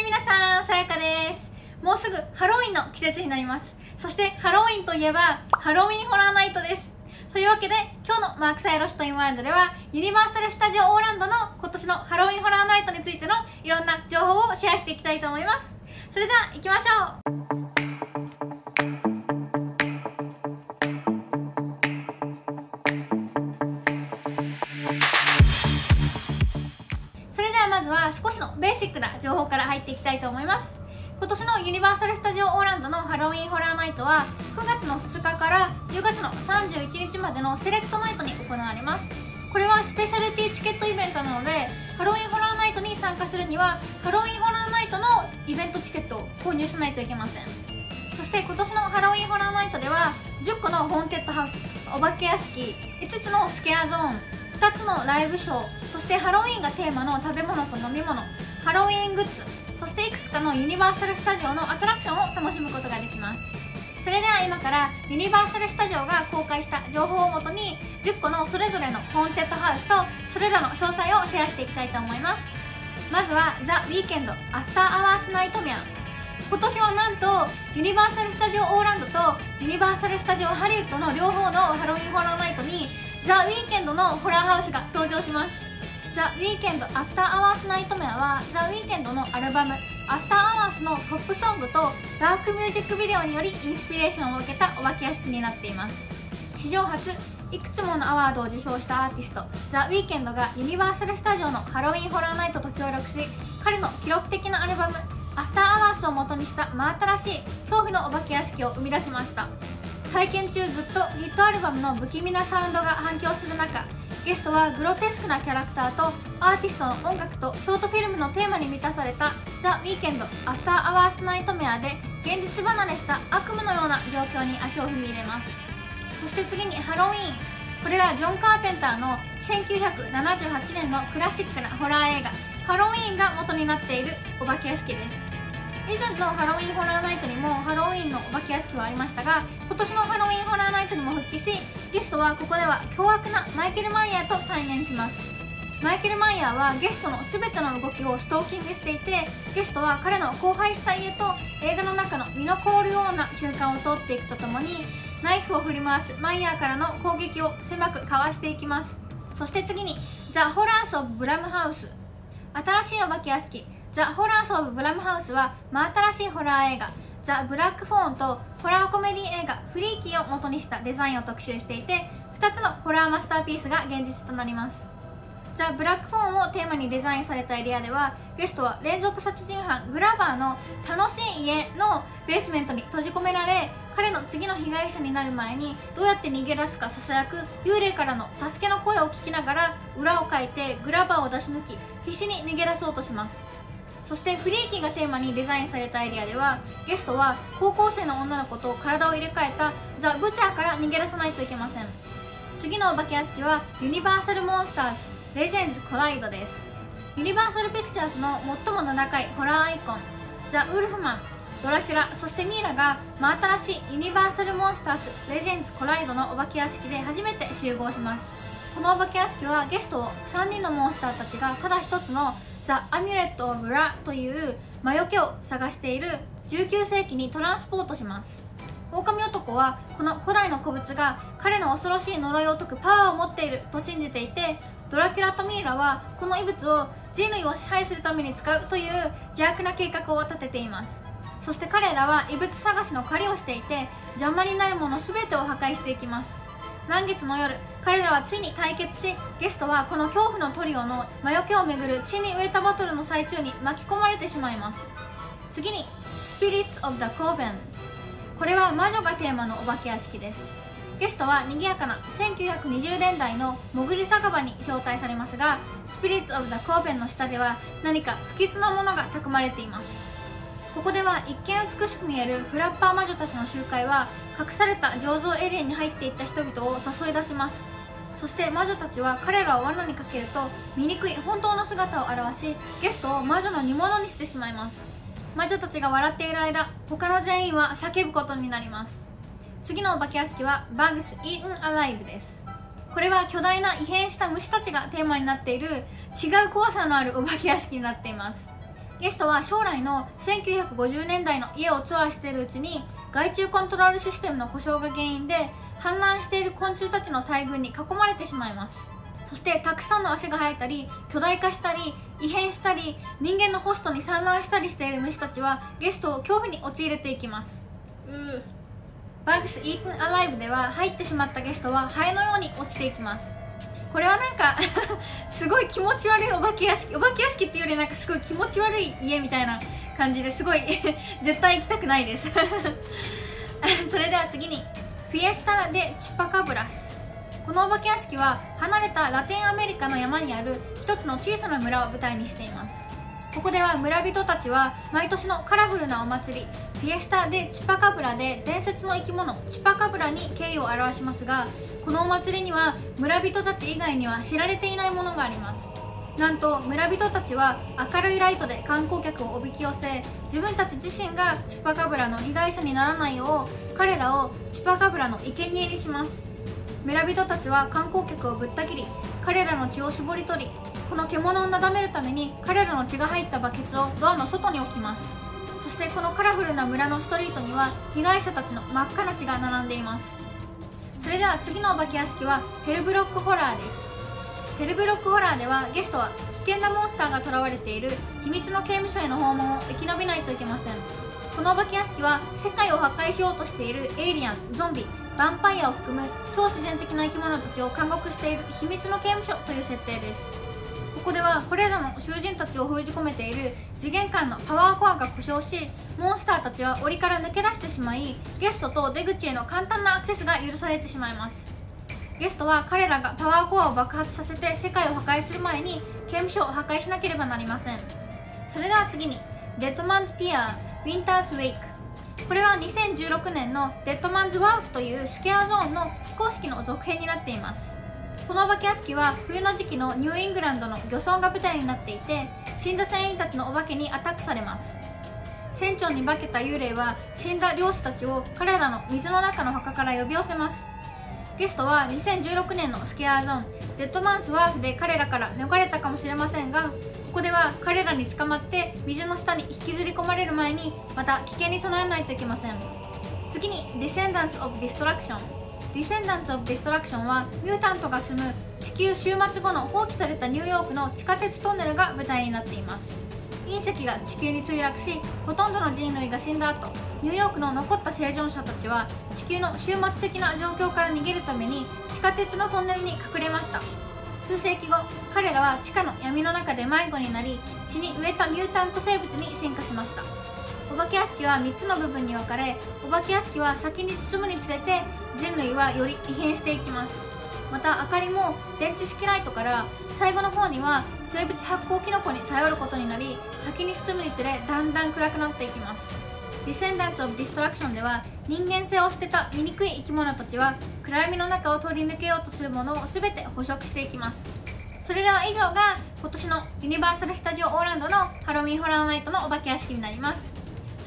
い、皆さん、さやかです。もうすぐハロウィンの季節になります。そしてハロウィンといえばハロウィンホラーナイトです。というわけで今日のマークサイロストインワールドではユニバーサル・スタジオ・オーランドの今年のハロウィンホラーナイトについてのいろんな情報をシェアしていきたいと思います。それでは行きましょう。それではまずは少しのベーシックな情報から入っていきたいと思います。今年のユニバーサル・スタジオ・オーランドのハロウィンホラーナイトは9月の2日から10月の31日までのセレクトナイトに行われます。これはスペシャルティチケットイベントなので、ハロウィンホラーナイトに参加するにはハロウィンホラーナイトのイベントチケットを購入しないといけません。そして今年のハロウィンホラーナイトでは10個のホーンテッドハウス、お化け屋敷、5つのスケアゾーン、2つのライブショー、そしてハロウィンがテーマの食べ物と飲み物、ハロウィングッズ、そしていくつかのユニバーサル・スタジオのアトラクションを楽しむことができます。それでは今からユニバーサル・スタジオが公開した情報をもとに10個のそれぞれのホーンテッドハウスとそれらの詳細をシェアしていきたいと思います。まずはザ・ウィーケンド・アフター・アワース・ナイトメア。今年はなんとユニバーサル・スタジオ・オーランドとユニバーサル・スタジオ・ハリウッドの両方のハロウィンホラーナイトにザ・ウィーケンドのホラーハウスが登場します。ザ・ウィーケンド・アフター・アワース・ナイトメアはザ・ウィーケンドのアルバムアフター・アワースのトップソングとダークミュージックビデオによりインスピレーションを受けたお化け屋敷になっています。史上初いくつものアワードを受賞したアーティストザ・ウィーケンドがユニバーサル・スタジオのハロウィンホラーナイトと協力し、彼の記録的なアルバムアフター・アワースを元にした真新しい恐怖のお化け屋敷を生み出しました。体験中ずっとヒットアルバムの不気味なサウンドが反響する中、ゲストはグロテスクなキャラクターとアーティストの音楽とショートフィルムのテーマに満たされたザ・ウィーケンド・アフター・アワース・ナイトメアで現実離れした悪夢のような状況に足を踏み入れます。そして次にハロウィーン。これはジョン・カーペンターの1978年のクラシックなホラー映画ハロウィーンが元になっているお化け屋敷です。以前のハロウィンホラーナイトにもハロウィンのお化け屋敷はありましたが、今年のハロウィンホラーナイトにも復帰し、ゲストはここでは凶悪なマイケル・マイヤーと対面します。マイケル・マイヤーはゲストの全ての動きをストーキングしていて、ゲストは彼の荒廃した家と映画の中の身の凍るような瞬間を通っていくとともに、ナイフを振り回すマイヤーからの攻撃を狭くかわしていきます。そして次にザ・ホラース・オブ・ブラムハウス。新しいお化け屋敷ザ・ホラース・オブ・ブラムハウスは真新しいホラー映画ザ・ブラック・フォーンとホラーコメディ映画フリーキーを元にしたデザインを特集していて、2つのホラーマスターピースが現実となります。ザ・ブラック・フォーンをテーマにデザインされたエリアでは、ゲストは連続殺人犯グラバーの楽しい家のベースメントに閉じ込められ、彼の次の被害者になる前にどうやって逃げ出すかささやく幽霊からの助けの声を聞きながら裏をかいてグラバーを出し抜き必死に逃げ出そうとします。そしてフリーキーがテーマにデザインされたエリアでは、ゲストは高校生の女の子と体を入れ替えたザ・ブチャーから逃げ出さないといけません。次のお化け屋敷はユニバーサル・モンスターズ・レジェンズ・コライドです。ユニバーサル・ピクチャーズの最も名高いホラーアイコンザ・ウルフマン、ドラキュラ、そしてミイラが真新しいユニバーサル・モンスターズ・レジェンズ・コライドのお化け屋敷で初めて集合します。このお化け屋敷はゲストを3人のモンスターたちがただ一つのザ・アミュレット・オブ・ラという魔除けを探している19世紀にトランスポートします。狼男はこの古代の古物が彼の恐ろしい呪いを解くパワーを持っていると信じていて、ドラキュラとミイラはこの遺物を人類を支配するために使うという邪悪な計画を立てています。そして彼らは遺物探しの狩りをしていて、邪魔になるもの全てを破壊していきます。満月の夜、彼らはついに対決し、ゲストはこの恐怖のトリオの魔除けをめぐる血に飢えたバトルの最中に巻き込まれてしまいます。次にスピリッツ・オブ・ザ・コーベン。これは魔女がテーマのお化け屋敷です。ゲストは賑やかな1920年代の潜り酒場に招待されますが、スピリッツ・オブ・ザ・コーベンの下では何か不吉なものが蓄まれています。ここでは一見美しく見えるフラッパー魔女たちの集会は隠された醸造エリアに入っていった人々を誘い出します。そして魔女たちは彼らを罠にかけると醜い本当の姿を現し、ゲストを魔女の煮物にしてしまいます。魔女たちが笑っている間、他の全員は叫ぶことになります。次のお化け屋敷はバグス・イートン・アライブです。これは巨大な異変した虫たちがテーマになっている違う怖さのあるお化け屋敷になっています。ゲストは将来の1950年代の家をツアーしているうちに害虫コントロールシステムの故障が原因で氾濫している昆虫たちの大群に囲まれてしまいます。そしてたくさんの足が生えたり巨大化したり異変したり人間のホストに産卵したりしている虫たちはゲストを恐怖に陥れていきます。Bugs Eaten Alive では入ってしまったゲストはハエのように落ちていきます。これはなんかすごい気持ち悪いお化け屋敷っていうよりなんかすごい気持ち悪い家みたいな感じですごい絶対行きたくないですそれでは次にフィエスタ・デ・チュパカブラス。このお化け屋敷は離れたラテンアメリカの山にある一つの小さな村を舞台にしています。ここでは村人たちは毎年のカラフルなお祭りフィエスタ・デ・チュパカブラで伝説の生き物チュパカブラに敬意を表しますが、このお祭りには村人たち以外には知られていないものがあります。なんと村人たちは明るいライトで観光客をおびき寄せ、自分たち自身がチュパカブラの被害者にならないよう彼らをチュパカブラの生贄にします。村人たちは観光客をぶった切り彼らの血を絞り取り、この獣をなだめるために彼らの血が入ったバケツをドアの外に置きます。そしてこのカラフルな村のストリートには被害者たちの真っ赤な血が並んでいます。それでは次のお化け屋敷はヘルブロックホラーです。ヘルブロックホラーではゲストは危険なモンスターが囚われている秘密の刑務所への訪問を生き延びないといけません。このお化け屋敷は世界を破壊しようとしているエイリアン、ゾンビ、ヴァンパイアを含む超自然的な生き物たちを監獄している秘密の刑務所という設定です。ここではこれらの囚人たちを封じ込めている次元間のパワーコアが故障し、モンスターたちは檻から抜け出してしまい、ゲストと出口への簡単なアクセスが許されてしまいます。ゲストは彼らがパワーコアを爆発させて世界を破壊する前に刑務所を破壊しなければなりません。それでは次にデッドマンズピアウィンターズウェイク。これは2016年のデッドマンズワーフというスケアゾーンの非公式の続編になっています。このお化け屋敷は冬の時期のニューイングランドの漁村が舞台になっていて、死んだ船員たちのお化けにアタックされます。船長に化けた幽霊は死んだ漁師たちを彼らの水の中の墓から呼び寄せます。ゲストは2016年のスケアゾーンデッドマンズワーフで彼らから逃れたかもしれませんが、ここでは彼らに捕まって水の下に引きずり込まれる前にまた危険に備えないといけません。次に Descendants of Destruction。 Descendants of Destruction はミュータントが住む地球終末後の放棄されたニューヨークの地下鉄トンネルが舞台になっています。隕石が地球に墜落し、ほとんどの人類が死んだ後、ニューヨークの残った生存者たちは地球の終末的な状況から逃げるために地下鉄のトンネルに隠れました。数世紀後、彼らは地下の闇の中で迷子になり、血に飢えたミュータント生物に進化しました。お化け屋敷は3つの部分に分かれ、お化け屋敷は先に進むにつれて人類はより異変していきます。また明かりも電池式ライトから最後の方には生物発光キノコに頼ることになり、先に進むにつれだんだん暗くなっていきます。Descendants of Destruction では人間性を捨てた醜い生き物たちは暗闇の中を通り抜けようとするものを全て捕食していきます。それでは以上が今年のユニバーサル・スタジオ・オーランドのハロウィン・ホラーナイトのお化け屋敷になります。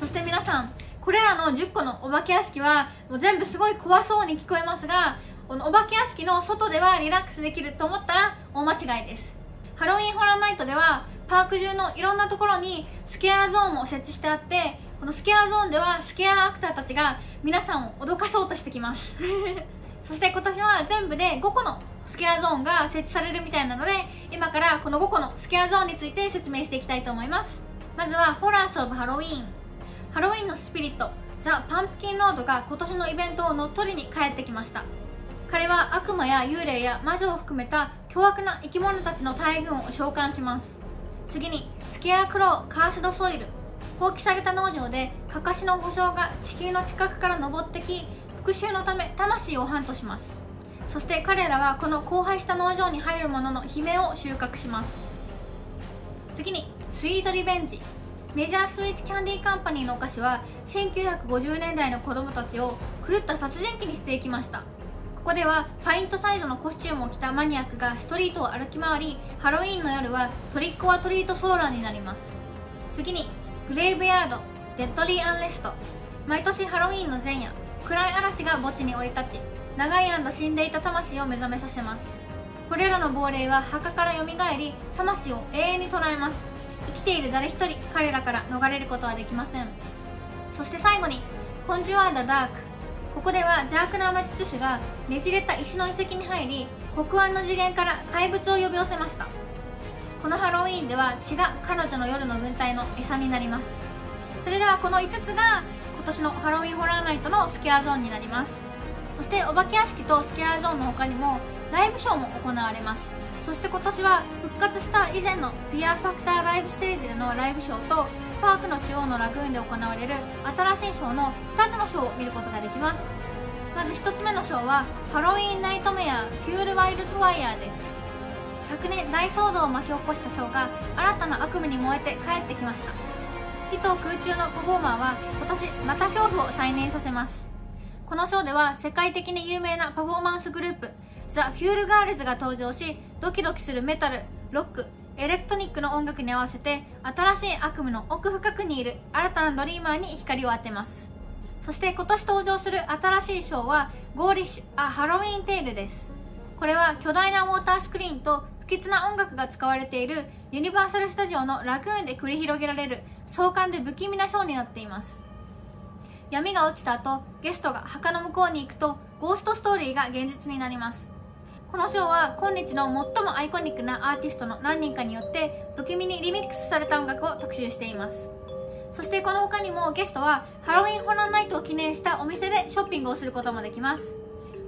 そして皆さん、これらの10個のお化け屋敷はもう全部すごい怖そうに聞こえますが、このお化け屋敷の外ではリラックスできると思ったら大間違いです。ハロウィン・ホラーナイトではパーク中のいろんなところにスケアゾーンも設置してあって、このスケアゾーンではスケアアクターたちが皆さんを脅かそうとしてきますそして今年は全部で5個のスケアゾーンが設置されるみたいなので、今からこの5個のスケアゾーンについて説明していきたいと思います。まずはホラース・オブ・ハロウィーン。ハロウィーンのスピリットザ・パンプキンロードが今年のイベントを乗っ取りに帰ってきました。彼は悪魔や幽霊や魔女を含めた凶悪な生き物たちの大群を召喚します。次にスケアクロー・カーシド・ソイル。放棄された農場でカカシの捕虜が地球の近くから登ってき、復讐のため魂をハントします。そして彼らはこの荒廃した農場に入るものの悲鳴を収穫します。次にスイートリベンジ。メジャースイーツキャンディーカンパニーのお菓子は1950年代の子供たちを狂った殺人鬼にしていきました。ここではパイントサイズのコスチュームを着たマニアックがストリートを歩き回り、ハロウィーンの夜はトリックオアトリートソーラーになります。次にグレイブヤードデッドリー・アンレスト。毎年ハロウィーンの前夜、暗い嵐が墓地に降り立ち、長い間死んでいた魂を目覚めさせます。これらの亡霊は墓からよみがえり、魂を永遠に捉えます。生きている誰一人彼らから逃れることはできません。そして最後にコンジュアー・ダ・ダーク。ここでは邪悪な魔術師がねじれた石の遺跡に入り、黒暗の次元から怪物を呼び寄せました。このハロウィーンでは血が彼女の夜の軍隊の餌になります。それではこの5つが今年のハロウィンホラーナイトのスケアゾーンになります。そしてお化け屋敷とスケアゾーンの他にもライブショーも行われます。そして今年は復活した以前のフィアファクターライブステージでのライブショーとパークの中央のラグーンで行われる新しいショーの2つのショーを見ることができます。まず1つ目のショーはハロウィンナイトメアフュールワイルドファイヤーです。昨年大騒動を巻き起こしたショーが新たな悪夢に燃えて帰ってきました。火と空中のパフォーマーは今年また恐怖を再燃させます。このショーでは世界的に有名なパフォーマンスグループザ・フュールガールズが登場し、ドキドキするメタル、ロック、エレクトニックの音楽に合わせて新しい悪夢の奥深くにいる新たなドリーマーに光を当てます。そして今年登場する新しいショーはゴーリッシュ・ア・ハロウィン・テイルです。これは巨大なウォータースクリーンと不吉な音楽が使われているユニバーサル・スタジオのラグーンで繰り広げられる壮観で不気味なショーになっています。闇が落ちた後、ゲストが墓の向こうに行くとゴーストストーリーが現実になります。このショーは今日の最もアイコニックなアーティストの何人かによって不気味にリミックスされた音楽を特集しています。そしてこの他にもゲストはハロウィンホラーナイトを記念したお店でショッピングをすることもできます。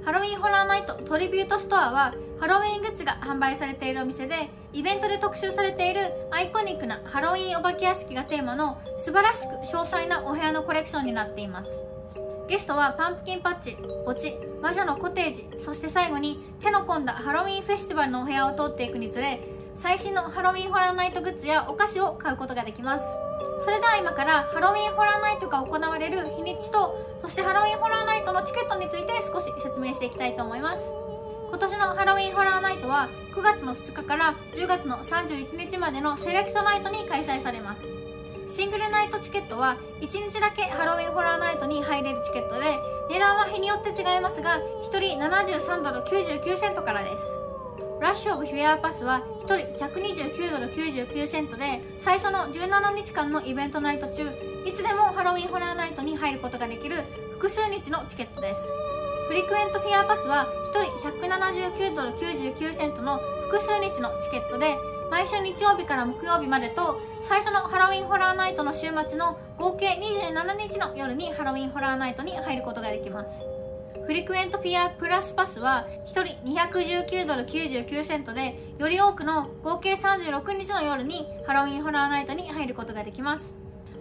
ハロウィンホラーナイトトリビュートストアはハロウィングッズが販売されているお店で、イベントで特集されているアイコニックなハロウィンお化け屋敷がテーマの素晴らしく詳細なお部屋のコレクションになっています。ゲストはパンプキンパッチ、墓地、魔女のコテージ、そして最後に手の込んだハロウィンフェスティバルのお部屋を通っていくにつれ、最新のハロウィンホラーナイトグッズやお菓子を買うことができます。それでは今からハロウィンホラーナイトが行われる日にちと、そしてハロウィンホラーナイトのチケットについて少し説明していきたいと思います。今年のハロウィンホラーナイトは9月の2日から10月の31日までのセレクトナイトに開催されます。シングルナイトチケットは1日だけハロウィンホラーナイトに入れるチケットで、値段は日によって違いますが1人73ドル99セントからです。ラッシュオブフィアパスは1人129ドル99セントで、最初の17日間のイベントナイト中いつでもハロウィンホラーナイトに入ることができる複数日のチケットです。フリクエントフィアパスは1人179ドル99セントの複数日のチケットで、毎週日曜日から木曜日までと最初のハロウィンホラーナイトの週末の合計27日の夜にハロウィンホラーナイトに入ることができます。フリクエントフィアプラスパスは1人219ドル99セントで、より多くの合計36日の夜にハロウィンホラーナイトに入ることができます。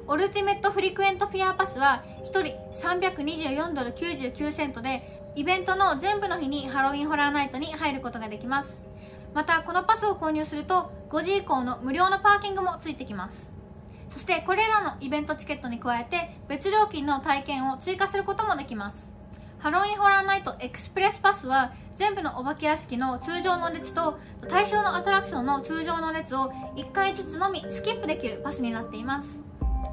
オルティメットフリクエントフィアパスは1人324ドル99セントで、イベントの全部の日にハロウィンホラーナイトに入ることができます。またこのパスを購入すると5時以降の無料のパーキングもついてきます。そしてこれらのイベントチケットに加えて別料金の体験を追加することもできます。ハロウィンホラーナイトエクスプレスパスは全部のお化け屋敷の通常の列と対象のアトラクションの通常の列を1回ずつのみスキップできるパスになっています。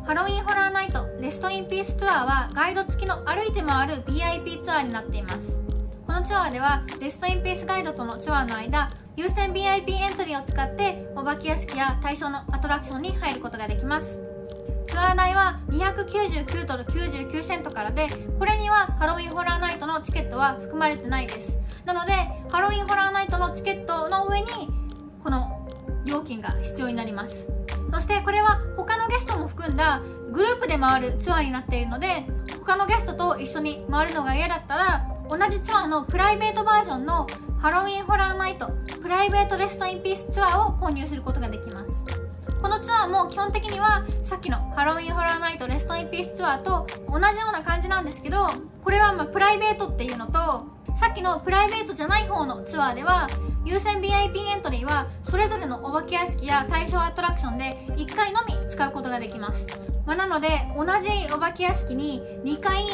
ハロウィンホラーナイトレストインピースツアーはガイド付きの歩いて回る VIP ツアーになっています。このツアーではレストインピースガイドとのツアーの間、優先 VIP エントリーを使ってお化け屋敷や対象のアトラクションに入ることができます。ツアー代は299ドル99セントからで、これにはハロウィンホラーナイトのチケットは含まれてないです。なのでハロウィンホラーナイトのチケットの上にこの料金が必要になります。そしてこれは他のゲストも含んだグループで回るツアーになっているので、他のゲストと一緒に回るのが嫌だったら同じツアーのプライベートバージョンのハロウィンホラーナイトプライベートレストインピースツアーを購入することができます。このツアーも基本的にはさっきのハロウィンホラーナイトレストインピースツアーと同じような感じなんですけど、これはプライベートっていうのと、さっきのプライベートじゃない方のツアーでは優先 VIP エントリーはそれぞれのお化け屋敷や対象アトラクションで1回のみ使うことができます。なので同じお化け屋敷に2回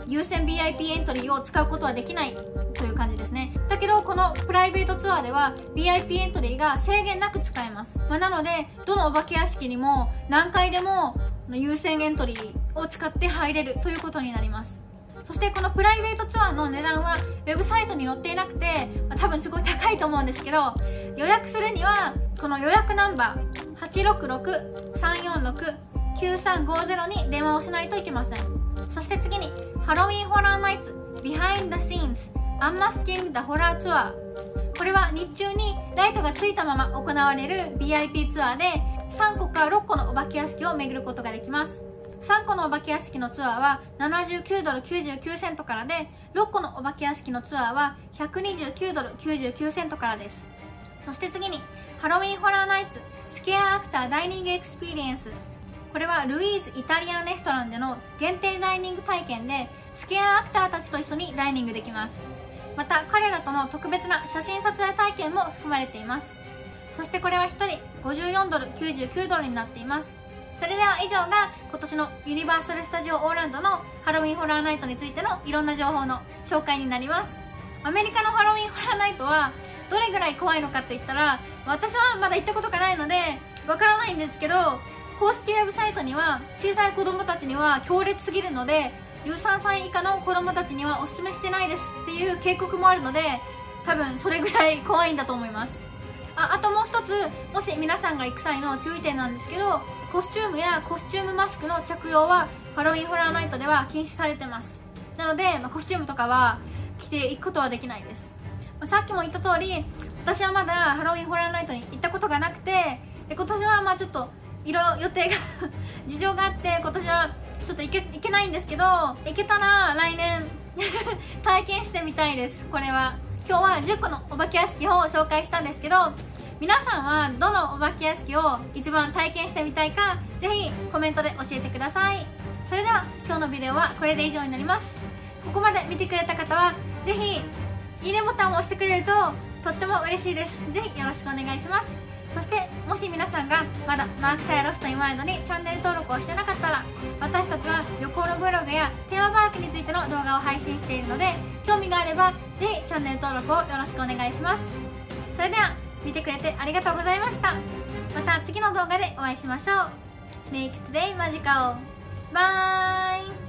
優先 VIP エントリーを使うことはできないという感じですね。だけどこのプライベートツアーでは VIP エントリーが制限なく使えます。なのでどのお化け屋敷にも何回でも優先エントリーを使って入れるということになります。そしてこのプライベートツアーの値段はウェブサイトに載っていなくて、多分すごい高いと思うんですけど、予約するにはこの予約ナンバー 866-346-9350 に電話をしないといけません。そして次にハロウィンホラーナイツ Behind the Scenes Unmasking the Horror Tour。 これは日中にライトがついたまま行われる VIP ツアーで3個か6個のお化け屋敷を巡ることができます。3個のお化け屋敷のツアーは79ドル99セントからで、6個のお化け屋敷のツアーは129ドル99セントからです。そして次にハロウィンホラーナイツスケアアクターダイニングエクスペリエンス。これはルイーズイタリアンレストランでの限定ダイニング体験で、スケアアクターたちと一緒にダイニングできます。また彼らとの特別な写真撮影体験も含まれています。そしてこれは1人54ドル99ドルになっています。それでは以上が今年のユニバーサル・スタジオ・オーランドのハロウィンホラーナイトについてのいろんな情報の紹介になります。アメリカのハロウィンホラーナイトはどれぐらい怖いのかといったら、私はまだ行ったことがないのでわからないんですけど、公式ウェブサイトには小さい子供たちには強烈すぎるので13歳以下の子供たちにはおすすめしてないですっていう警告もあるので、多分それぐらい怖いんだと思います。あともう一つ、もし皆さんが行く際の注意点なんですけど、コスチュームやコスチュームマスクの着用はハロウィンホラーナイトでは禁止されてます。なので、コスチュームとかは着ていくことはできないです。さっきも言った通り、私はまだハロウィンホラーナイトに行ったことがなくて、今年はちょっと予定が事情があって今年はちょっと行けないんですけど、行けたら来年体験してみたいです。これは今日は10個のお化け屋敷を紹介したんですけど、皆さんはどのお化け屋敷を一番体験してみたいか、ぜひコメントで教えてください。それでは今日のビデオはこれで以上になります。ここまで見てくれた方はぜひいいねボタンを押してくれるととっても嬉しいです。ぜひよろしくお願いします。そしてもし皆さんがまだマークサイロストインワイルドにチャンネル登録をしてなかったら、私たちは旅行のブログやテーマパークについての動画を配信しているので、興味があればぜひチャンネル登録をよろしくお願いします。それでは見てくれてありがとうございました。また次の動画でお会いしましょう。Make today magical! Bye!